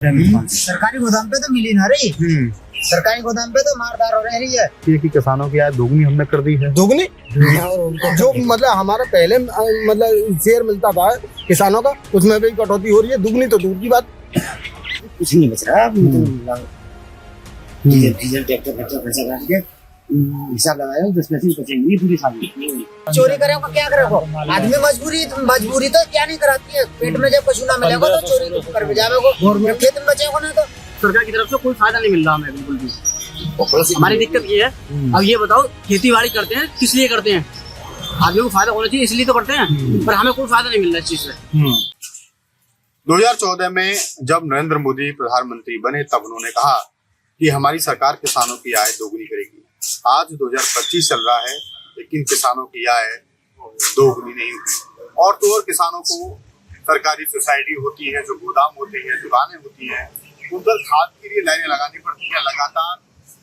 सरकारी गोदाम पे तो मिली ना रही। सरकारी गोदाम पे तो मारदार हो रही है कि किसानों की आय दोगुनी हमने कर दी है। दोगुनी जो मतलब हमारा पहले मतलब शेयर मिलता था किसानों का, उसमें भी कटौती हो रही है। दुगनी तो दूर की बात, कुछ नहीं बच रहा। डीजल ट्रैक्टर खर्चा काट के हिसाब लगाया जिसमें से बचेंगी पूरी साल। चोरी करेगा क्या करेगा आदमी? मजबूरी तो क्या नहीं कराती है। पेट में जब पशु ना मिलेगा तो चोरी तो कर जाएगा। खेत में बचेगा ना तो सरकार की तरफ से कोई फायदा नहीं मिल रहा हमें बिल्कुल भी। हमारी दिक्कत ये है, अब ये बताओ खेती बाड़ी करते हैं किस लिए करते हैं? आदमी को फायदा होना चाहिए इसलिए तो करते हैं, पर हमें कोई फायदा नहीं मिल रहा इस चीज से। 2014 में जब नरेंद्र मोदी प्रधानमंत्री बने तब उन्होंने कहा कि हमारी सरकार किसानों की आय दोगुनी करेगी। आज 2025 चल रहा है लेकिन किसानों की आय दोगुनी नहीं हुई। और तो और किसानों को सरकारी सोसाइटी होती है, जो गोदाम होते हैं, दुकानें होती हैं, उन पर खाद के लिए लाइनें लगानी पड़ती है। लगातार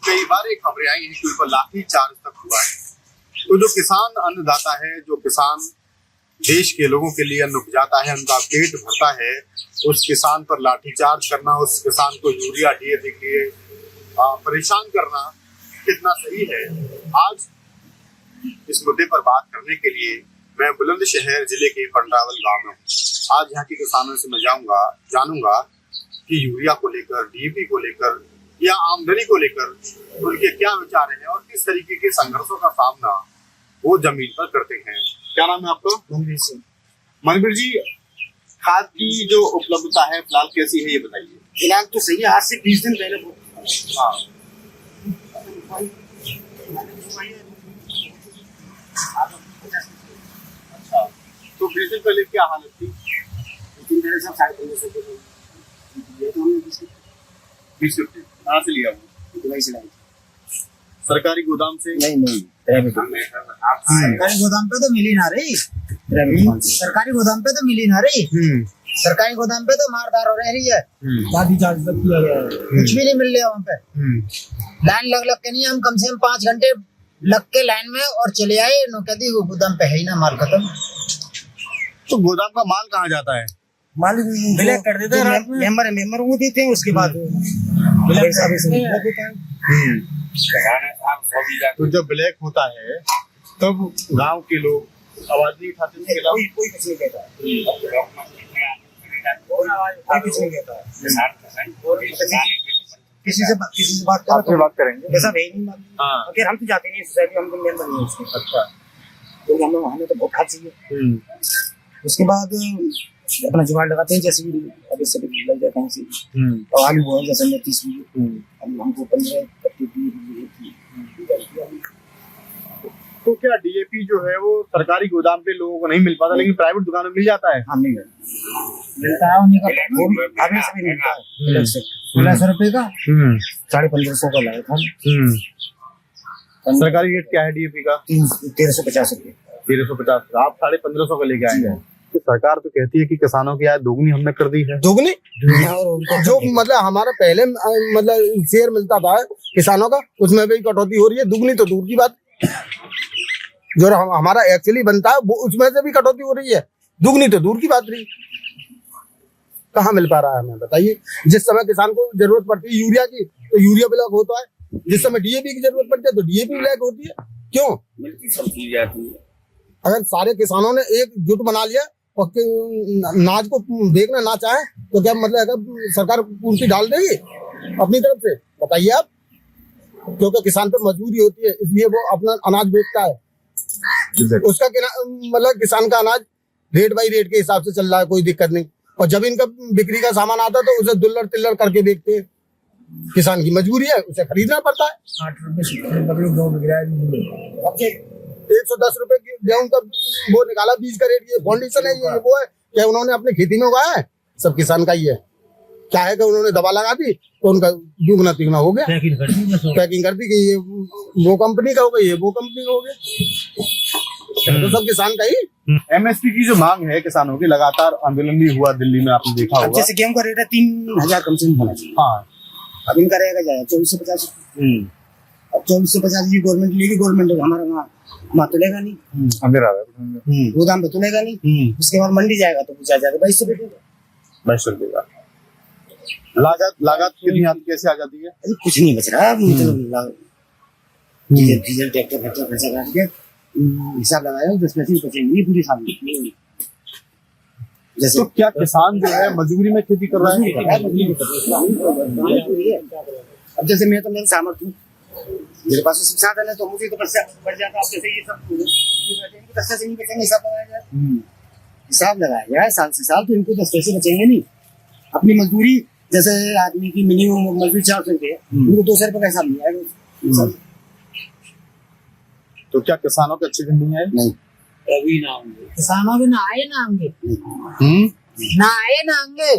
कई बार एक खबरें आई हैं कि उन पर लाठी चार्ज तक हुआ है। तो जो किसान अन्नदाता है, जो किसान देश के लोगों के लिए अन्न उपजाता है, उनका पेट भरता है, उस किसान पर लाठीचार्ज करना, उस किसान को यूरिया डीएपी के लिए परेशान करना कितना सही है। आज इस मुद्दे पर बात करने के लिए मैं बुलंदशहर जिले के पंडरावल गांव में हूँ। आज यहाँ के किसानों से मैं जानूंगा कि यूरिया को लेकर, डीएपी को लेकर या आमदनी को लेकर उनके क्या विचार हैं और किस तरीके के संघर्षों का सामना वो जमीन पर करते हैं। क्या नाम है आपका? मनवीर सिंह। मनवीर जी, खाद की जो उपलब्धता है फिलहाल कैसी है ये बताइए। फिलहाल तो सही है। आज से 20 दिन पहले हाँ, तो 20 दिन पहले क्या हालत थी? 20 रुपये कहाँ से लिया वो? दुबई से लाई। सरकारी गोदाम से? नहीं सरकारी गोदाम पे तो मिली ना रही। सरकारी गोदाम पे तो मिली ना रही। सरकारी गोदाम पे तो मारदार हो रही है। लाठीचार्ज तक किया गया है। कुछ भी नहीं मिल रहा वहाँ पे। लाइन लग के नहीं, हम कम से कम 5 घंटे लग के लाइन में और चले आए। नो कहती गोदाम पे है ही ना, माल खत्म। तो गोदाम का माल कहाँ जाता है? मालिक ब्लैक कर देते हैं। मेंबर वो देते हैं, उसके बाद तो जब ब्लैक होता है तब गांव के लोग आवाज नहीं उठाते उसके खिलाफ? कोई कुछ नहीं कहता। कोई कुछ नहीं कहता। किसी से बात करो आपसे बात करेंगे। वैसा है नहीं। हाँ, फिर हम तो जाते नहीं सोसाइटी, हम तो मेंबर नहीं है उसके। अच्छा, तो हमें तो बहुत खाद चाहिए। उसके बाद अपना जुगाड़ लगाते हैं, जैसे भी अभी से लग जाता है। और आलू बोए जैसे 30 हमको 15 तो क्या डीएपी जो है वो सरकारी गोदाम पे लोगों को नहीं मिल पाता लेकिन प्राइवेट दुकानों में मिल जाता है? हाँ मिलता है उन्हीं का। आगे से भी मिलता है 1600 रुपए का। 1550 का लाया था। सरकारी रेट क्या है डीएपी का? 1350 रुपए। 1350। आप 1550 का लेके आए हैं। तो सरकार तो कहती है कि किसानों की आय दोगुनी हमने कर दी है। दोगुनी जो मतलब हमारा पहले मतलब शेयर मिलता था किसानों का, उसमें भी कटौती हो रही है। दुगनी तो दूर की बात, जो हमारा एक्चुअली बनता है वो उसमें से भी कटौती हो रही है। दुगनी तो दूर की बात रही। कहाँ मिल पा रहा है हमें बताइए। जिस समय किसान को जरूरत पड़ती है यूरिया की तो यूरिया ब्लैक होता है, जिस समय डीएपी की जरूरत पड़ती है तो डीएपी ब्लैक होती है। क्यों? अगर सारे किसानों ने एकजुट बना लिया और नाच को देखना ना चाहे तो क्या मतलब सरकार पूर्ति डाल देगी अपनी तरफ से? बताइए आप। क्योंकि किसान पे मजबूरी होती है, इसलिए वो अपना अनाज बेचता है। उसका मतलब किसान का अनाज रेट बाई रेट के हिसाब से चल रहा है, कोई दिक्कत नहीं। और जब इनका बिक्री का सामान आता है तो उसे दुल्लर तिल्लर करके बेचते हैं। किसान की मजबूरी है, उसे खरीदना पड़ता है। 8 रुपए 110 रुपए की गेहूं का वो निकाला, बीज का रेट। ये फाउंडेशन है, ये वो है क्या उन्होंने अपनी खेती में उगाया है? सब किसान का ही है। क्या है कि उन्होंने दवा लगा दी तो उनका दुगना तिगुना हो गया। पैकिंग कर दी कि ये वो कंपनी का हो गया, ये वो कंपनी का हो गया। तो सब किसान का ही। एमएसपी की जो मांग है किसानों की, लगातार आंदोलन भी हुआ दिल्ली में, आपने देखा होगा। जैसे गेहूं का रेट है 3000 कम से कम होना चाहिए। हाँ, अब इनका रहेगा जाएगा 2450। अब 2450 की गवर्नमेंट लेगी। गवर्नमेंट हमारा वहाँ तो लेगा नहीं, गोदाम पे तो लेगा नहीं। उसके बाद मंडी जाएगा तो पूछा जाएगा 2200 रुपए का। 2200 रुपए का। लागत कितनी कैसे आ जाती है? अरे कुछ नहीं बच रहा, मतलब डीजल ट्रैक्टर खर्चा काट के हिसाब लगाया 10% बचेंगे पूरी साल में। जैसे तो क्या किसान जो है मजबूरी में खेती कर रहा है? अब जैसे मैं तो मेरे सामर्थ्य हूँ, मेरे पास तो साधन है, तो मुझे तो बढ़ जाता। आप जैसे ये सब से नहीं बचेंगे, हिसाब लगाया जाए साल से साल, तो इनको 10 पैसे बचेंगे नहीं। अपनी मजदूरी जैसे आदमी की मिनिमम मजदूरी 400 रुपये, उनको 200 रुपये का हिसाब नहीं आएगा। तो क्या किसानों के अच्छे दिन नहीं आए? नहीं, अभी ना होंगे किसानों के ना आए ना आएंगे, ना आए ना आएंगे।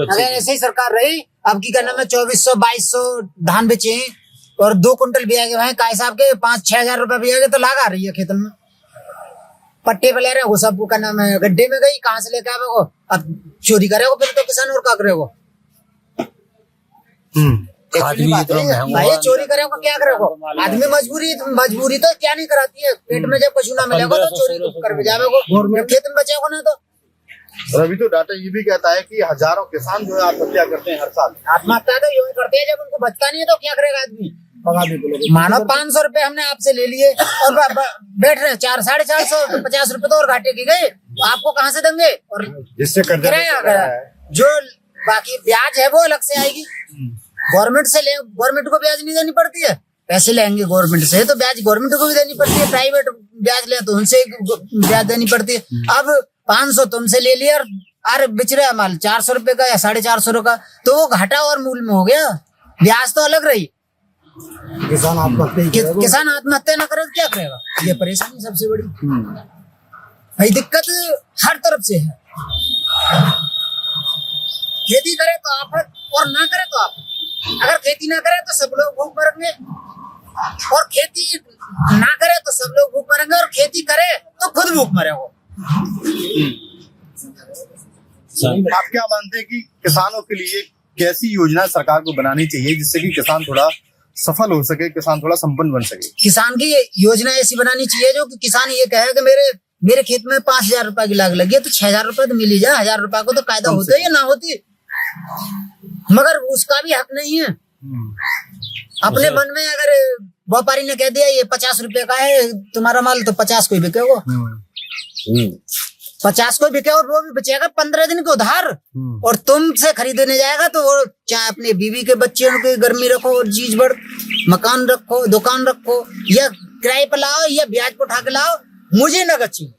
अगर ऐसे ही सरकार रही, अब की करना में 2400 2200 धान बेचे हैं और 2 कुंटल भी आगे काय साहब के 5-6 हजार रुपए भी आगे, तो लाग आ रही है खेतन में। पट्टे पे ले रहे हो सब, का नाम है गड्ढे में गई, कहाँ से लेके आवे को? अब चोरी करे हो फिर तो किसान, और क्या करे हो? भाई चोरी करे को क्या करे हो? आदमी मजबूरी तो क्या नहीं कराती है। पेट में जब पशु ना मिलेगा तो चोरी तो कर जावे को, खेत में बचेगा ना। तो और अभी तो डाटा ये भी कहता है कि हजारों किसान जो है आत्महत्या करते हैं हर साल। आत्महत्या तो यूं करते हैं, जब उनको बचता नहीं है तो क्या करेगा आदमी? मानो 500 रुपए हमने आपसे ले लिए और बैठ रहे 400-450 50 रुपए तो और घाटे के गए, तो आपको कहाँ से देंगे? और जिससे किराया जो बाकी ब्याज है वो अलग से आएगी। गवर्नमेंट से ले, गवर्नमेंट को ब्याज नहीं देनी पड़ती है, पैसे लेंगे गवर्नमेंट से तो ब्याज गवर्नमेंट को भी देनी पड़ती है। प्राइवेट ब्याज ले तो उनसे ब्याज देनी पड़ती है। अब 500 तुमसे ले लिया और अरे बिच रहा माल 400 रुपए का या 450 का, तो वो घाटा और मूल में हो गया, ब्याज तो अलग रही। किसान आत्महत्या ना करे तो क्या करेगा? ये परेशानी सबसे बड़ी भाई, दिक्कत हर तरफ से है। खेती करे तो आफत और ना करे तो आफत। अगर खेती ना करे तो सब लोग भूख मरेंगे, और खेती ना करे तो सब लोग भूख मरेंगे, और खेती करे तो खुद भूख मरेगा। आप क्या मानते हैं कि किसानों के लिए कैसी योजना सरकार को बनानी चाहिए जिससे कि किसान थोड़ा सफल हो सके, किसान थोड़ा संपन्न बन सके? किसान की योजना ऐसी बनानी चाहिए जो कि किसान ये कहे कि मेरे खेत में 5000 रुपए की लाग लगी है, तो 6000 रुपए तो मिल ही जाए। 1000 रुपए को तो कायदा होते या ना होती, मगर उसका भी हक नहीं है। अपने मन में अगर व्यापारी ने कह दिया ये 50 रुपए का है तुम्हारा माल, तो 50 को ही बिकेगा, 50 को बिके, और वो भी बचेगा 15 दिन के उधार। और तुमसे खरीदने जाएगा तो वो चाहे अपने बीवी के बच्चों के गर्मी रखो और चीज बढ़, मकान रखो, दुकान रखो, या किराए पर लाओ या ब्याज पर उठा के लाओ, मुझे नगद चाहिए।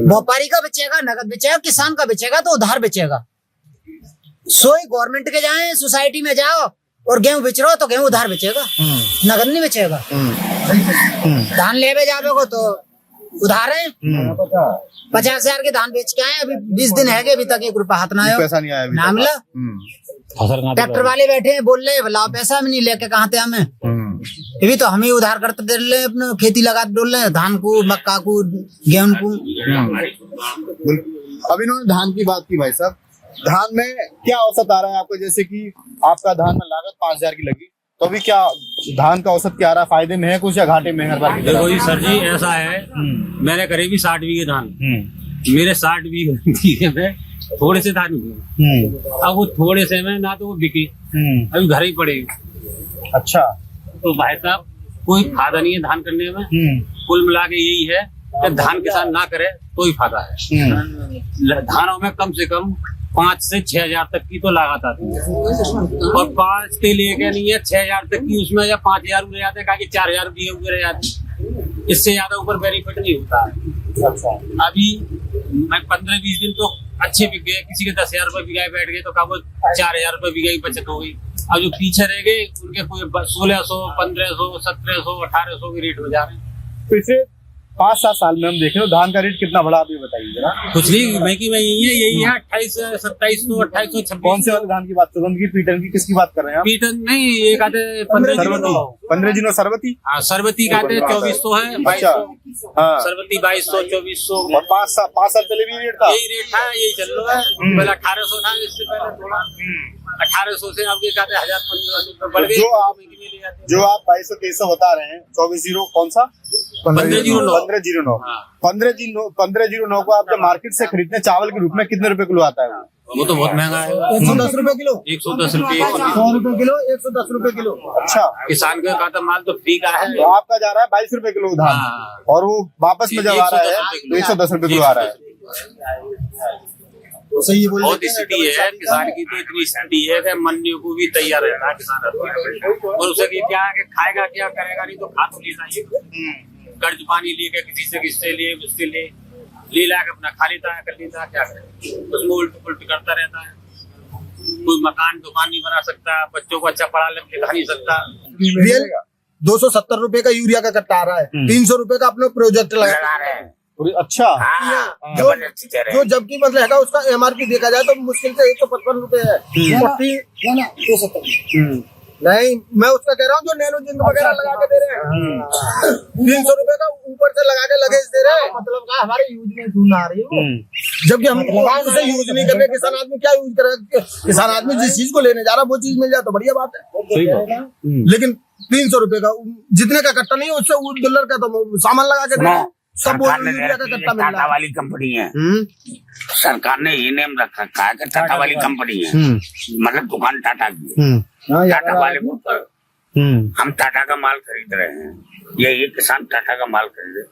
व्यापारी का बेचेगा नगद बेचेगा, किसान का बेचेगा तो उधार बेचेगा। सोई गवर्नमेंट के जाए, सोसाइटी में जाओ और गेहूं बेच रहे हो तो गेहूं उधार बेचेगा, नगद नहीं बेचेगा। धान लेवे जावे को तो उधार है। 50,000 के धान बेच के आए, अभी 20 दिन है अभी तक 1 रुपया हाथ ना आया, पैसा नहीं आया ना मिला। ट्रैक्टर वाले बैठे हैं बोल रहे लाओ पैसा, भी नहीं लेके कहाँ थे हमें, अभी तो हम ही उधार करते दे रहे अपने खेती लगा डोल रहे, धान को, मक्का को, गेहूं को। अब इन्होंने धान की बात की, भाई साहब धान में क्या औसत आ रहा है आपको? जैसे कि आपका धान में लागत 5000 की लगी, तो अभी क्या धान का औसत क्या आ रहा है? फायदे में है कुछ या घाटे में है? देखो जी सर जी, ऐसा है, मैंने करीबी 60 बीघे धान, मेरे 60 बीघे में थोड़े से धान हुए। अब वो थोड़े से में ना तो वो बिके, अभी घर ही पड़े। अच्छा, तो भाई साहब कोई फायदा नहीं है धान करने में। कुल मिला के यही है कि धान किसान ना करे तो ही फायदा है। धानों में कम से कम 5 से 6,000 तक की तो लागत आती है, और 5 से लेके नहीं है 6,000 तक की, उसमें या 5,000 रह जाते हैं, 4,000 दिए हुए रह जाते, इससे ज्यादा ऊपर बेनिफिट नहीं होता है। अच्छा, अभी मैं 15-20 दिन तो अच्छे बिक गए, किसी के 10,000 रुपए बिगाए बैठ गए तो कहा 4,000 रुपए बिगाई बचत हो गई। अब जो पीछे रह गए उनके कोई 1600, 1500, 1700, 1800 के रेट हो जा रहे हैं। पिछले 5-7 साल में हम देख रहे हो धान का रेट कितना बढ़ा, आप ये बताइए जरा। कुछ नहीं, महंगी में यही है 2800, 2700, 2800, 2600। कौन से वाले धान की बात कर रहे हैं? की पीटन की किसकी बात कर रहे हैं आप? पीटन नहीं, एक आते 15 जिनो सरबती, हाँ सरबती का आते 2400 है, 2200, हाँ सरबती 2200, 2400। और 5 साल पहले भी रेट था, यही रेट था, यही चल रहा है। पहले 1800 था, इससे पहले थोड़ा 1800 से अब ये कहते 1000-1500 बढ़ गए। जो आप 2200-2300 बता रहे हैं, 24 कौन सा? 1509 को आप जब मार्केट से खरीदते हैं चावल के रूप में कितने रुपए किलो आता है? वो तो बहुत महंगा है। 110 रुपए किलो, 110 रुपये 100 रुपए किलो, 110 रुपए किलो। अच्छा, किसान का तो माल तो फ्री का है। तो आपका जा रहा है 22 रुपए किलो धान, हाँ। और वो वापस में जब आ रहा है तो 110 रुपए किलो आ रहा है। तो सही बोल बहुत स्थिति है किसान की, तो इतनी स्थिति है कि मंडियों को भी तैयार रहता है किसान, और उसे क्या है कि खाएगा क्या करेगा, नहीं तो खा तो लेता ही, कर्ज पानी लेके किसी से किससे ले उससे ले ला के अपना खा लेता है, कर लेता है, क्या करे, उसमें उल्ट पुल्ट करता रहता है। कोई मकान दुकान नहीं बना सकता, बच्चों को अच्छा पढ़ा लिखा नहीं सकता। रियल 270 रुपए का यूरिया का कट्टा आ रहा है, 300 रुपए का अपने प्रोजेक्ट लगा रहे हैं। अच्छा, जो जबकि मतलब है उसका MRP देखा जाए तो मुश्किल से 155 रुपए है। नहीं, मैं उसका कह रहा हूँ जो नैनो जिंक वगैरह लगा के दे रहे हैं, 300 रुपए का ऊपर से लगा के लगेज दे रहे हैं। मतलब का हमारे यूज में धुन आ रही है, जबकि हम उसे यूज नहीं कर रहे। किसान आदमी क्या यूज करेगा? किसान आदमी जिस चीज को लेने जा रहा है वो चीज मिल जाए तो बढ़िया बात है। लेकिन 300 रुपए का जितने का कट्टा नहीं है उससे डॉलर का तो सामान लगा के दे रहे हैं। सब यूरिया का कट्टा मिल रहा टाटा वाली कंपनी है, सरकार ने ये नेम रखा है कि टाटा वाली कंपनी है, मतलब दुकान टाटा की, टाटा वाले को हम टाटा का माल खरीद रहे हैं, ये किसान टाटा का माल खरीदे,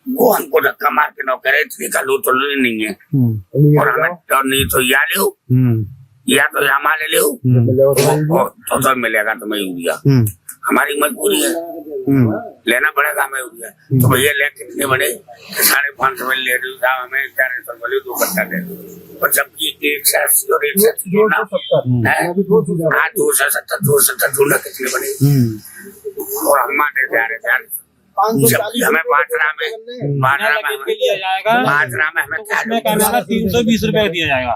वो हमको धक्का मार के न करे इतनी का लो तो नहीं है, और हमें और नहीं तो या ले या तो यहाँ माल ले तो मिलेगा तुम्हें यूरिया। हमारी मजबूरी है, लेना पड़ेगा हमें यूरिया। तो भैया ले कितने बड़े 550 में ले रही साहब, हमें 400 बोले 2 कट्टा दे, और जबकि 180 और 170 जोड़ना 270 जोड़ना कितने बने, और हम माने जा रहे थे जबकि हमें बाजरा में हमें 320 रुपए दिया जाएगा,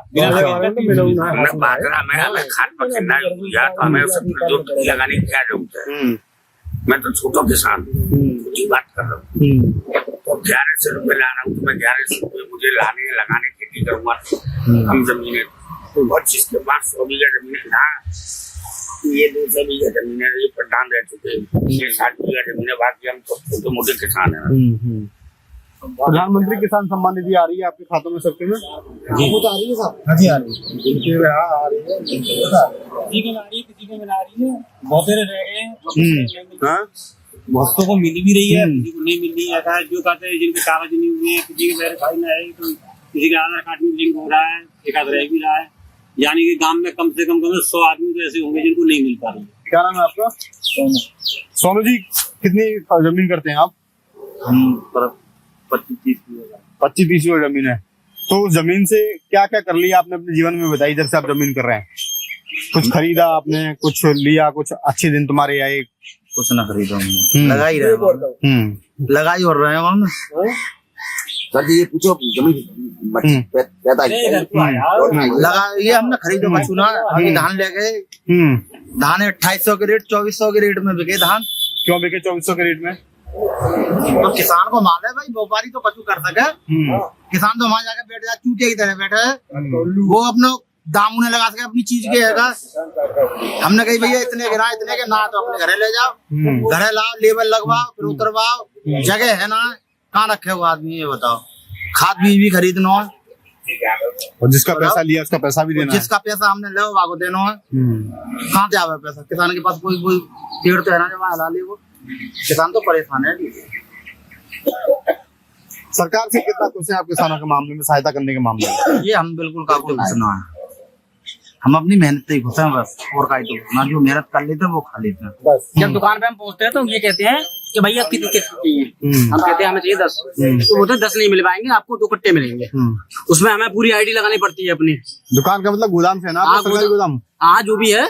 बाजरा में हमें खाद पकड़ना यूरिया, तो हमें उसे लगाने की क्या जरूरत है? मैं तो छोटा किसान की बात कर रहा हूँ, तो 1100 रुपए ला रहा हूँ, तो मैं 1100 रुपए मुझे लगाने खेती करूंगा। हम जमीनें और जिसके पास 100 बीघा जमीन था, ये 200 बीघा जमीन है, ये प्रधान रह चुके, ये 60 बीघा जमीन है, बाकी हम तो छोटे मोटे किसान है। प्रधानमंत्री किसान सम्मान निधि आ रही है आपके खातों में सबके में? वो तो आ रही है साहब, हाँ जी आ रही है, किसी को मिला रही है, किसी को मिला रही है, बहुत सारे रह गए हैं, बहुतों को मिल भी रही है, किसी को नहीं मिल रही है। जो कहते हैं जिनके कागज नहीं हुए हैं, किसी के वेरीफाई नहीं है, तो किसी का आधार कार्ड में लिंक हो रहा है, एक आध रह भी रहा है, यानी कि गांव में कम से कम 100 आदमी तो ऐसे होंगे जिनको नहीं मिल पा रही। क्या नाम है आपका? सोनू जी, कितनी जमीन करते हैं आप? हम 25-30 बीघा जमीन है, तो उस जमीन से क्या क्या कर लिया आपने अपने जीवन में, बताइए। जब से आप जमीन कर रहे हैं, कुछ खरीदा आपने, कुछ लिया, कुछ अच्छे दिन तुम्हारे आए? कुछ ना खरीदा हमने, लगा ही रहे लगा ही और रहे हैं हम। सर जी ये पूछो जमीन लगा ये हमने खरीदो चुना, अभी धान ले गए, धान 2800 के रेट 2400 के रेट में बिके धान। क्यों बिके 2400 के रेट में? तो किसान को माल है भाई, व्यापारी तो कछु कर सके, किसान तो वहां जाके बैठ जाए चूटे की तरह बैठे है, वो अपने दाम उन्हें लगा सके अपनी चीज के है। हमने कही भैया इतने गिरा इतने के ना, तो अपने घरे ले जाओ, घरे लाओ, लेबल लगवाओ, फिर उतरवाओ, जगह है ना, कहाँ रखे हो आदमी ये बताओ। खाद बीज भी खरीदना है, और जिसका पैसा लिया उसका पैसा भी देना है। जिसका पैसा हमने ले वाको देना है, कहाँ से आवे पैसा? किसान के पास कोई पेड़ तो है ना जब हला ले, वो किसान तो परेशान है। सरकार से कितना खुश है आप किसानों के मामले में, सहायता करने के मामले में? ये हम बिल्कुल काफी खुश ना है, हम अपनी मेहनत से ही खुश हैं बस, और का तो ना, जो मेहनत कर लेते हैं वो खा लेते हैं बस। जब दुकान पे हम पहुंचते हैं तो ये कहते हैं कि भैया कितनी चाहिए, हम कहते हैं हमें चाहिए 10, तो बोलते 10 नहीं मिल पाएंगे, आपको 2 कट्टे मिलेंगे। उसमें हमें पूरी आईडी लगानी पड़ती है अपनी दुकान का, मतलब गोदाम से ना, सरकारी गोदाम, हाँ जो भी है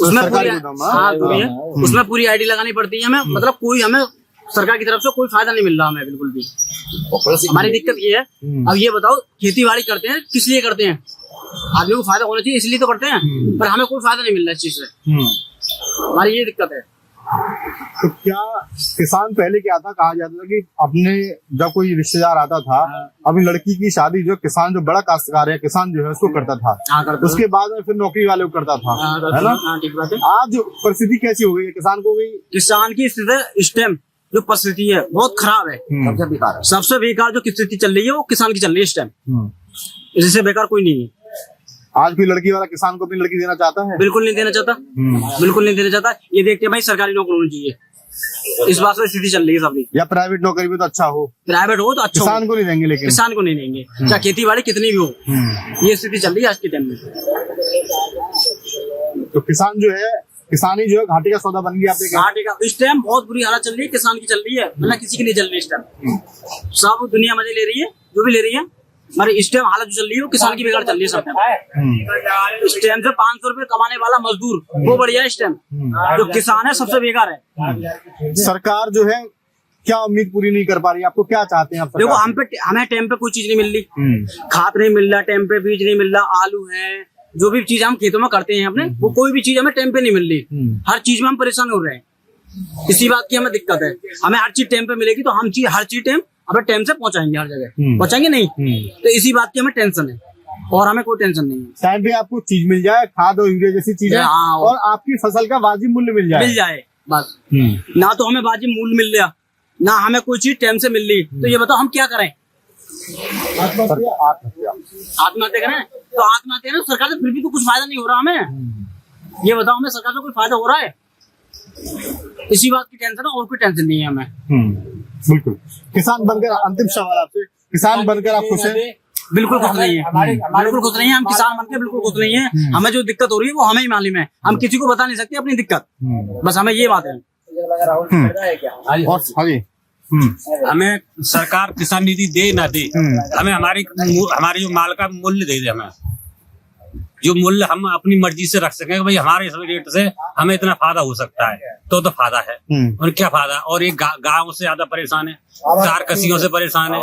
उसमें पूरी, हाँ जो भी है उसमें पूरी आईडी लगानी पड़ती है हमें, मतलब कोई हमें सरकार की तरफ से कोई फायदा नहीं मिल रहा हमें बिल्कुल भी। हमारी दिक्कत ये है, अब ये बताओ खेती बाड़ी करते हैं किस लिए करते हैं? आदमी को फायदा होना चाहिए इसलिए तो करते हैं, पर हमें कोई फायदा नहीं मिल रहा इस चीज से, हमारी ये दिक्कत है। तो क्या किसान पहले क्या था, कहा जाता था कि अपने जब कोई रिश्तेदार आता था, अपनी लड़की की शादी जो किसान, जो बड़ा काश्तकार है किसान जो है उसको करता था, उसके बाद में फिर नौकरी वाले को करता था, है ना? आज परिस्थिति कैसी हो गई है किसान को? गई किसान की स्थिति इस टाइम जो परिस्थिति है बहुत खराब है, सबसे बेकार जो स्थिति चल रही है वो किसान की चल रही है इस टाइम, इससे बेकार कोई नहीं है। आज कोई लड़की वाला किसान को अपनी लड़की देना चाहता है? बिल्कुल नहीं देना चाहता, बिल्कुल नहीं देना चाहता। ये देखते हैं भाई सरकारी नौकरी होनी चाहिए, इस बात से स्थिति चल रही है सबकी। या प्राइवेट नौकरी भी तो अच्छा हो, प्राइवेट हो तो अच्छा हो। किसान को नहीं देंगे, लेकिन किसान को नहीं देंगे, चाहे खेती बाड़ी कितनी भी हो। ये स्थिति चल रही है आज के टाइम में। तो किसान जो है, किसानी जो है घाटे का सौदा बन गया। आप घाटे का इस टाइम बहुत बुरी हालत चल रही है, किसान की चल रही है, मतलब किसी की नहीं चल रही इस टाइम। सब दुनिया मजे ले रही है, जो भी ले रही है, मगर इस टाइम हालत जो चल रही है वो किसान की बिगाड़ चल रही है सब टाइम। इस टाइम से 500 रुपए कमाने वाला मजदूर वो बढ़िया है इस टाइम, जो किसान है सबसे बेकार है। सरकार जो है क्या उम्मीद पूरी नहीं कर पा रही? आपको क्या चाहते हैं आप? देखो हमें टाइम पे कोई चीज नहीं मिल रही, खाद नहीं मिल रहा, टाइम पे बीज नहीं मिल रहा, आलू है, जो भी चीज हम खेतों में करते हैं अपने, वो कोई भी चीज हमें टाइम पे नहीं मिल रही। हर चीज में हम परेशान हो रहे हैं, इसी बात की हमें दिक्कत है। हमें हर चीज टाइम पे मिलेगी तो हम हर चीज टाइम अपने टाइम से पहुंचाएंगे, हर जगह पहुंचाएंगे नहीं, तो इसी बात की हमें टेंशन है, और हमें कोई टेंशन नहीं है। टाइम पे आपको चीज मिल जाए, खाद और यूरिया जैसी चीजें, और आपकी फसल का वाजिब मूल्य मिल जाए बस। ना तो हमें वाजिब मूल्य मिल रहा, ना हमें कोई चीज टाइम से मिल रही, तो ये बताओ हम क्या करें? आत्महत्या करें? तो आत्महत्या करें सरकार से, फिर भी तो कुछ फायदा नहीं हो रहा हमें। ये बताओ हमें सरकार से कोई फायदा हो रहा है? इसी बात की टेंशन है, और कोई टेंशन नहीं है हमें। बिल्कुल। किसान बनकर, अंतिम सवाल आपसे, किसान बनकर आप खुश हैं? बिल्कुल खुश नहीं है, बिल्कुल खुश नहीं है। हम किसान बनकर बिल्कुल खुश नहीं है। हमें जो दिक्कत हो रही है वो हमें ही मालूम है, हम किसी को बता नहीं सकते अपनी दिक्कत, बस हमें ये बात है। और हाँ जी, हमें सरकार किसान निधि दे ना दे, हमें हमारे जो माल का मूल्य दे दे, हमें जो मूल्य हम अपनी मर्जी से रख सकें, भाई हमारे इस रेट से हमें इतना फायदा हो सकता है, तो फायदा है। और क्या फायदा? और एक गाँव से ज्यादा परेशान है, कारकसियों से परेशान है,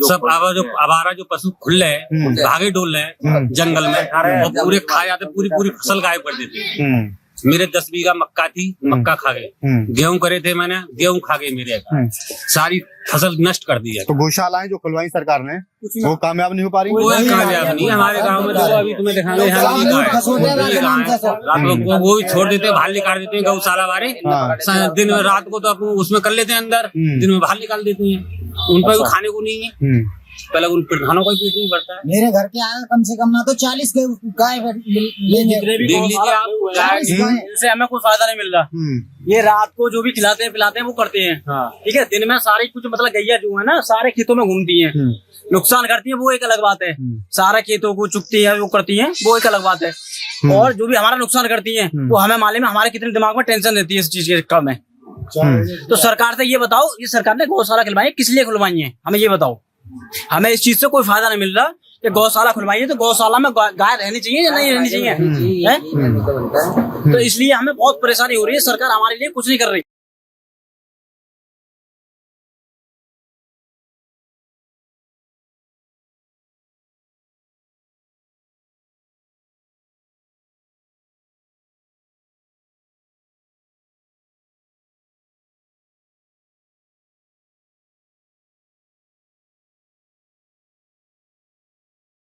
सब आवारा जो पशु खुले हैं, भागे डोल रहे हैं जंगल में, और पूरे खा जाते, पूरी फसल गायब कर देते हैं। मेरे 10 बीघा मक्का थी, मक्का खा गए। गेहूं करे थे मैंने, गेहूं खा गए मेरे, सारी फसल नष्ट कर दी है। तो गौशालाएं जो खुलवाई सरकार ने वो कामयाब नहीं हो पा रही? कोई कामयाब नहीं। हमारे गांव में तो अभी तुम्हें दिखाने वो भी छोड़ देते हैं, भाल निकाल देते हैं गौशाला वाले। दिन में रात को तो उसमें कर लेते हैं अंदर, दिन में भाल निकाल देते हैं। उन पर भी खाने को नहीं है, पहले उन प्रधानों का पेट नहीं भरता है। मेरे घर के आगे कम से कम ना तो 40 गाय देख लीजिए आप, इनसे हमें कोई फायदा नहीं मिल रहा। ये रात को जो भी खिलाते हैं पिलाते हैं वो करते हैं, ठीक है। दिन में सारी कुछ मतलब गैया जो है ना सारे खेतों में घूमती हैं, नुकसान करती है, वो एक अलग बात है। सारे खेतों को चुगती है, वो करती है, वो एक अलग बात है। और जो भी हमारा नुकसान करती है वो हमें मालूम है, हमारे कितने दिमाग में टेंशन रहती है इस चीज के चक्कर में। तो सरकार से ये बताओ, ये सरकार ने गौशाला खुलवाई किस लिए खुलवाई है, हमें ये बताओ। हमें इस चीज से कोई फायदा नहीं मिल रहा कि गौशाला खुलवाई है, तो गौशाला में गाय रहनी चाहिए या नहीं रहनी चाहिए, तो इसलिए हमें बहुत परेशानी हो रही है। सरकार हमारे लिए कुछ नहीं कर रही।